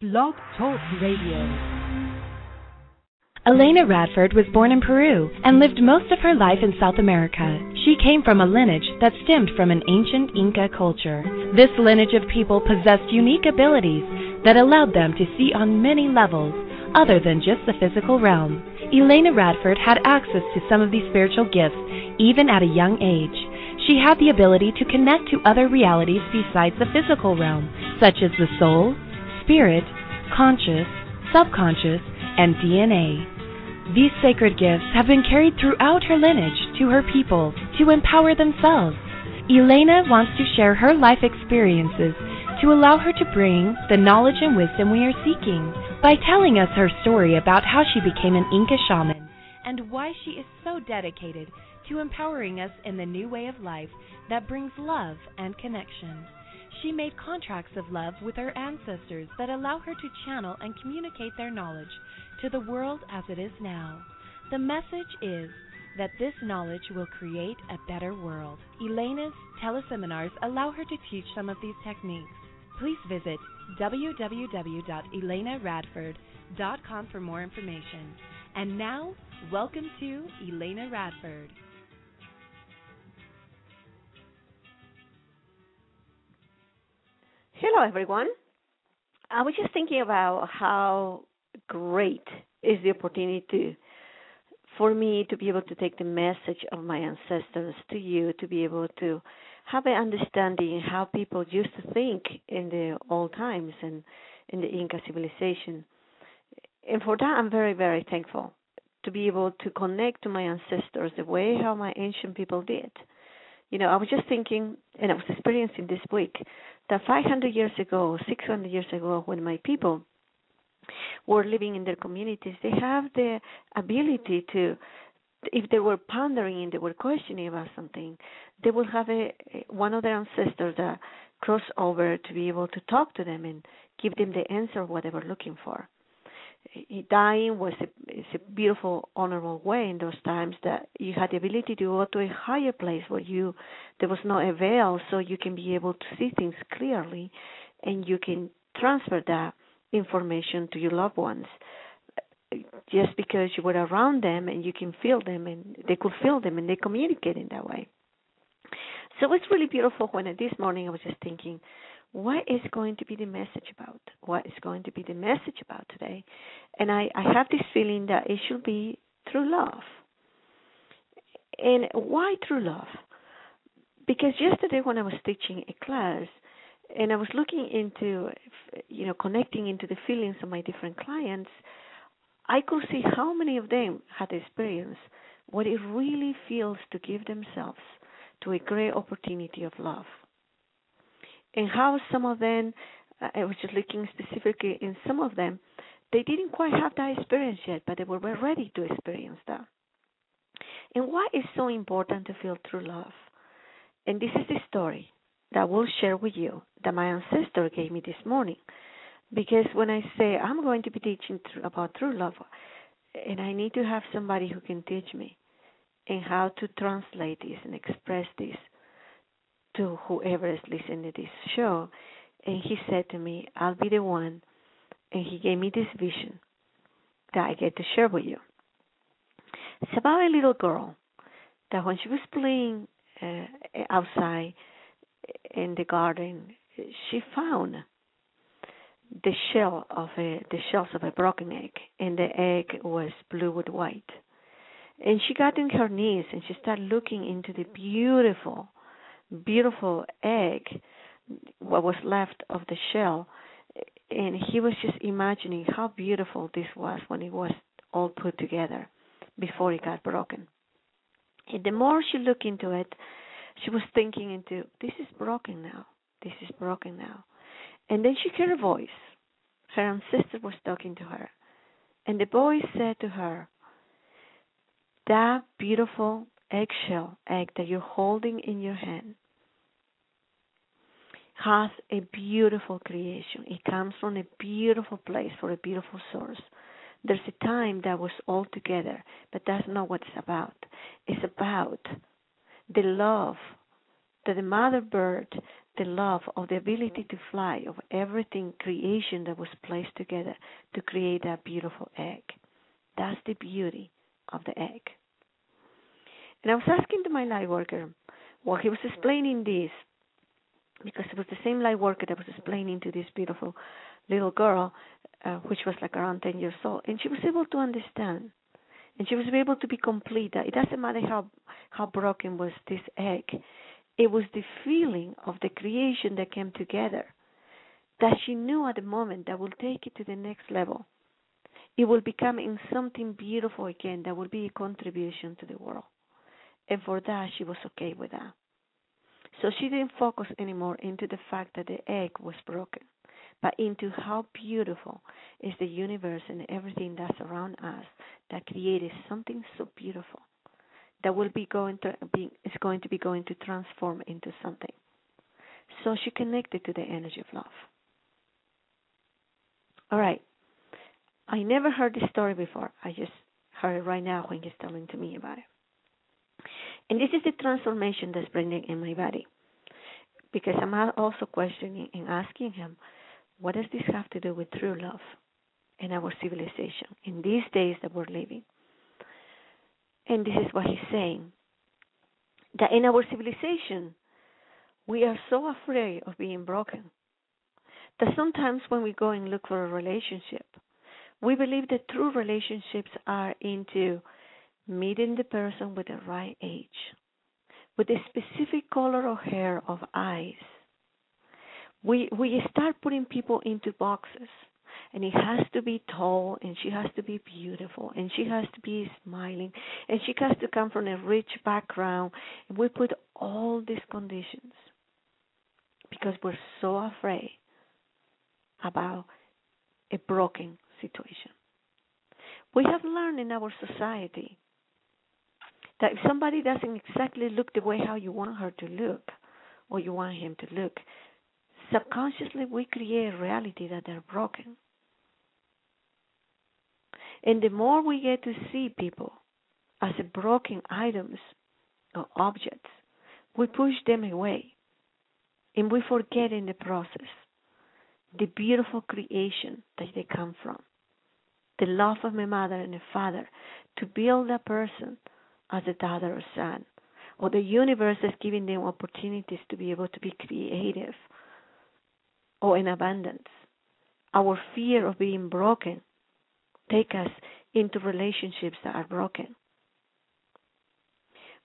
Blog Talk Radio. Elena Radford was born in Peru and lived most of her life in South America. She came from a lineage that stemmed from an ancient Inca culture. This lineage of people possessed unique abilities that allowed them to see on many levels other than just the physical realm. Elena Radford had access to some of these spiritual gifts even at a young age. She had the ability to connect to other realities besides the physical realm, such as the soul, spirit, conscious, subconscious, and DNA. These sacred gifts have been carried throughout her lineage to her people to empower themselves. Elena wants to share her life experiences to allow her to bring the knowledge and wisdom we are seeking by telling us her story about how she became an Inca shaman and why she is so dedicated to empowering us in the new way of life that brings love and connection. She made contracts of love with her ancestors that allow her to channel and communicate their knowledge to the world as it is now. The message is that this knowledge will create a better world. Elena's teleseminars allow her to teach some of these techniques. Please visit www.elenaradford.com for more information. And now, welcome to Elena Radford. Hello, everyone. I was just thinking about how great is the opportunity for me to be able to take the message of my ancestors to you, to be able to have an understanding how people used to think in the old times and in the Inca civilization. And for that, I'm very, very thankful to be able to connect to my ancestors the way how my ancient people did. You know, I was just thinking, and I was experiencing this week, that 500 years ago, 600 years ago, when my people were living in their communities, they have the ability to, if they were pondering and they were questioning about something, they will have one of their ancestors that cross over to be able to talk to them and give them the answer of what they were looking for. Dying was a beautiful, honorable way in those times that you had the ability to go to a higher place where there was no veil, so you can be able to see things clearly, and you can transfer that information to your loved ones just because you were around them and you can feel them and they could feel them and they communicate in that way. So it's really beautiful when this morning I was just thinking, what is going to be the message about? What is going to be the message about today? And I have this feeling that it should be through love. And why through love? Because yesterday when I was teaching a class and I was looking into, connecting into the feelings of my different clients, I could see how many of them had experienced what it really feels to give themselves to a great opportunity of love. And how some of them, I was just looking specifically in some of them, they didn't quite have that experience yet, but they were ready to experience that. And why is so important to feel true love? And this is the story that I will share with you that my ancestor gave me this morning. Because when I say I'm going to be teaching about true love, and I need to have somebody who can teach me and how to translate this and express this to whoever is listening to this show, and he said to me, I'll be the one, and he gave me this vision that I get to share with you. It's about a little girl that when she was playing outside in the garden, she found the shells of a broken egg, and the egg was blue with white. And she got on her knees and she started looking into the beautiful egg, what was left of the shell, and he was just imagining how beautiful this was when it was all put together before it got broken. And the more she looked into it, she was thinking into, this is broken now. And then she heard a voice. Her ancestor was talking to her. And the voice said to her, that beautiful egg that you're holding in your hand has a beautiful creation. It comes from a beautiful place for a beautiful source. There's a time that was all together, but that's not what it's about. It's about the love that the mother bird, the love of the ability to fly, of everything, creation that was placed together to create that beautiful egg. That's the beauty of the egg. And I was asking to my light worker while he was explaining this, because it was the same light worker that was explaining to this beautiful little girl, which was like around 10 years old, and she was able to understand, and she was able to be complete. That it doesn't matter how broken was this egg. It was the feeling of the creation that came together that she knew at the moment that will take it to the next level. It will become in something beautiful again that will be a contribution to the world. And for that, she was okay with that. So she didn't focus anymore into the fact that the egg was broken, but into how beautiful is the universe and everything that's around us that created something so beautiful that is going to be transform into something. So she connected to the energy of love. All right. I never heard this story before. I just heard it right now when he's telling to me about it. And this is the transformation that's bringing in my body. Because I'm also questioning and asking him, what does this have to do with true love in our civilization, in these days that we're living? And this is what he's saying, that in our civilization, we are so afraid of being broken that sometimes when we go and look for a relationship, we believe that true relationships are into meeting the person with the right age, with a specific color of hair, of eyes. We start putting people into boxes. And it has to be tall, and she has to be beautiful, and she has to be smiling, and she has to come from a rich background. And we put all these conditions because we're so afraid about a broken situation. We have learned in our society that if somebody doesn't exactly look the way how you want her to look, or you want him to look, subconsciously we create a reality that they're broken. And the more we get to see people as broken items or objects, we push them away. And we forget in the process the beautiful creation that they come from. The love of a mother and a father to build a person as a daughter or son. Or the universe is giving them opportunities to be able to be creative or in abundance. Our fear of being broken take us into relationships that are broken.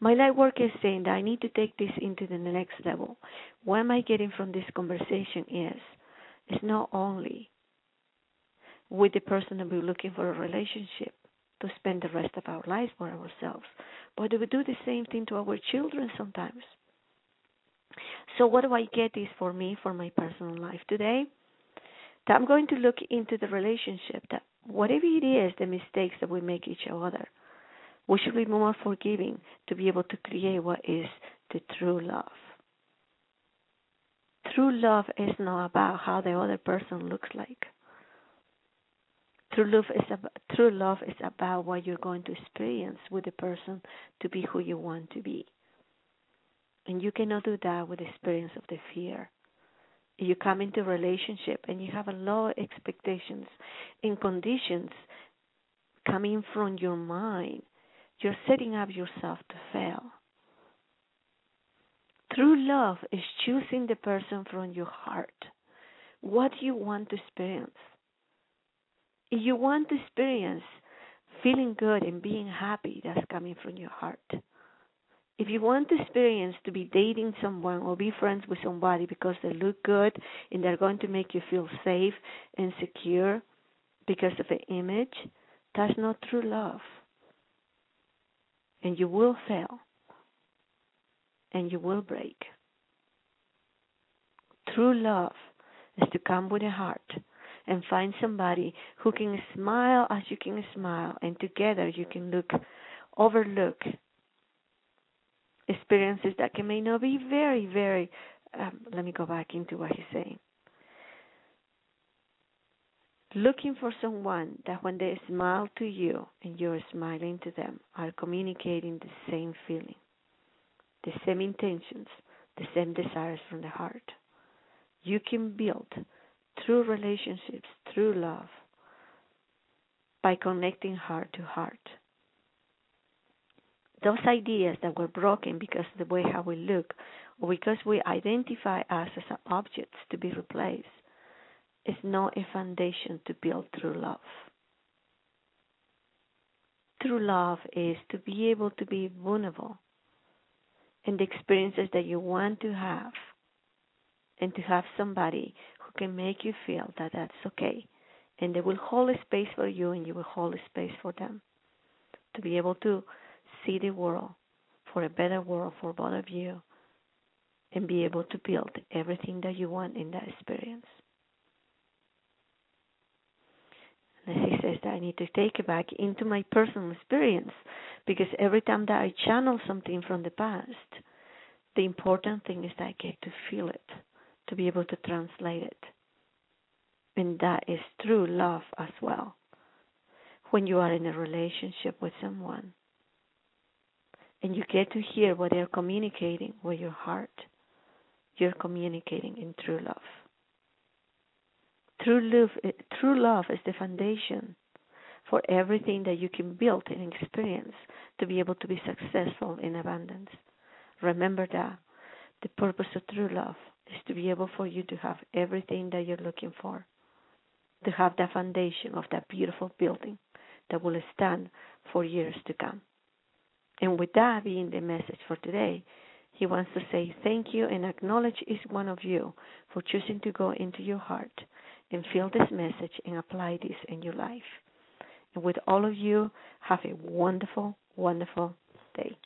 My light work is saying that I need to take this into the next level. What am I getting from this conversation is not only with the person that we're looking for a relationship to spend the rest of our lives for ourselves, but we do the same thing to our children sometimes. So what do I get is for me, for my personal life today, that I'm going to look into the relationship, that whatever it is, the mistakes that we make each other, we should be more forgiving to be able to create what is the true love. True love is not about how the other person looks like. True love is about what you're going to experience with the person to be who you want to be. And you cannot do that with the experience of the fear. You come into a relationship and you have a lot of expectations and conditions coming from your mind. You're setting up yourself to fail. True love is choosing the person from your heart. What you want to experience. If you want to experience feeling good and being happy, that's coming from your heart. If you want to experience to be dating someone or be friends with somebody because they look good and they're going to make you feel safe and secure because of the image, that's not true love. And you will fail. And you will break. True love is to come with a heart and find somebody who can smile as you can smile, and together you can overlook experiences that may not be very, very, let me go back into what he's saying. Looking for someone that when they smile to you and you're smiling to them are communicating the same feeling, the same intentions, the same desires from the heart. You can build true relationships, true love, by connecting heart to heart. Those ideas that were broken because of the way how we look, or because we identify us as objects to be replaced, is not a foundation to build true love. True love is to be able to be vulnerable in the experiences that you want to have, and to have somebody who can make you feel that that's okay, and they will hold a space for you and you will hold a space for them, to be able to see the world for a better world for both of you, and be able to build everything that you want in that experience. And as he says, that I need to take it back into my personal experience, because every time that I channel something from the past, the important thing is that I get to feel it, to be able to translate it. And that is true love as well. When you are in a relationship with someone, and you get to hear what they're communicating with your heart, you're communicating in true love. True love is the foundation for everything that you can build and experience to be able to be successful in abundance. Remember that the purpose of true love is to be able for you to have everything that you're looking for, to have that foundation of that beautiful building that will stand for years to come. And with that being the message for today, he wants to say thank you and acknowledge each one of you for choosing to go into your heart and feel this message and apply this in your life. And with all of you, have a wonderful, wonderful day.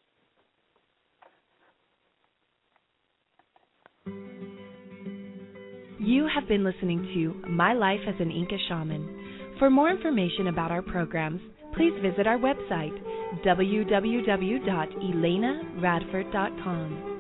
You have been listening to My Life as an Inca Shaman. For more information about our programs, please visit our website, www.elenaradford.com.